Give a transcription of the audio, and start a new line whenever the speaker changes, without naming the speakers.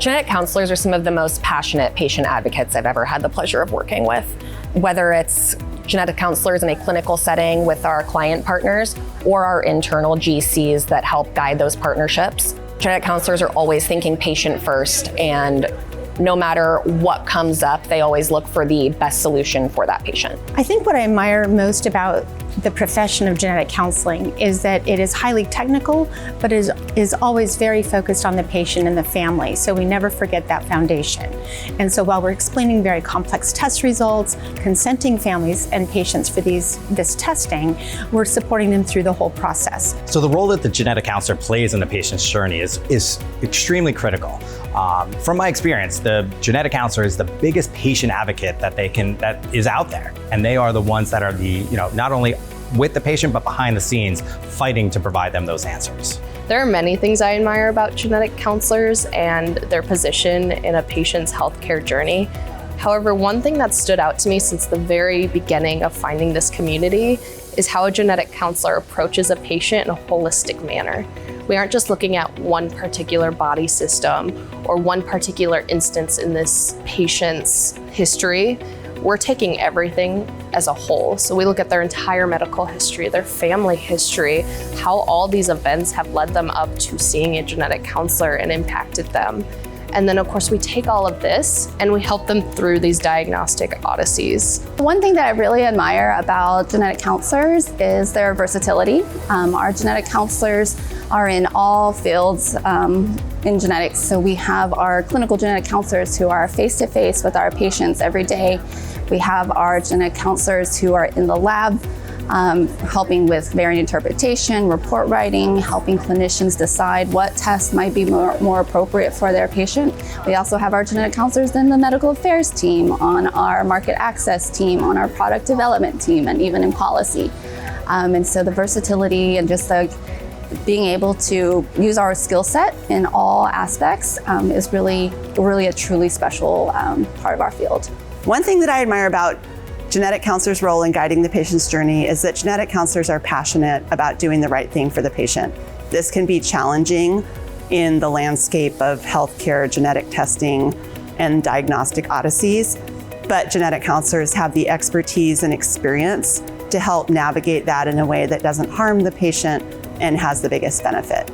Genetic counselors are some of the most passionate patient advocates I've ever had the pleasure of working with. Whether it's genetic counselors in a clinical setting with our client partners or our internal GCs that help guide those partnerships, genetic counselors are always thinking patient first, and no matter what comes up, they always look for the best solution for that patient.
I think what I admire most about the profession of genetic counseling is that it is highly technical, but is always very focused on the patient and the family. So we never forget that foundation. And so while we're explaining very complex test results, consenting families and patients for this testing, we're supporting them through the whole process.
So the role that the genetic counselor plays in the patient's journey is extremely critical. From my experience, the genetic counselor is the biggest patient advocate that is out there. And they are the ones that are not only with the patient, but behind the scenes fighting to provide them those answers.
There are many things I admire about genetic counselors and their position in a patient's healthcare journey. However, one thing that stood out to me since the very beginning of finding this community is how a genetic counselor approaches a patient in a holistic manner. We aren't just looking at one particular body system or one particular instance in this patient's history. We're taking everything as a whole. So we look at their entire medical history, their family history, how all these events have led them up to seeing a genetic counselor and impacted them. And then of course we take all of this and we help them through these diagnostic odysseys.
One thing that I really admire about genetic counselors is their versatility. Our genetic counselors are in all fields in genetics. So we have our clinical genetic counselors who are face-to-face with our patients every day. We have our genetic counselors who are in the lab helping with variant interpretation, report writing, helping clinicians decide what tests might be more appropriate for their patient. We also have our genetic counselors in the medical affairs team, on our market access team, on our product development team, and even in policy. And so the versatility and just being able to use our skill set in all aspects is really a truly special part of our field.
One thing that I admire about genetic counselors' role in guiding the patient's journey is that genetic counselors are passionate about doing the right thing for the patient. This can be challenging in the landscape of healthcare, genetic testing, and diagnostic odysseys, but genetic counselors have the expertise and experience to help navigate that in a way that doesn't harm the patient and has the biggest benefit.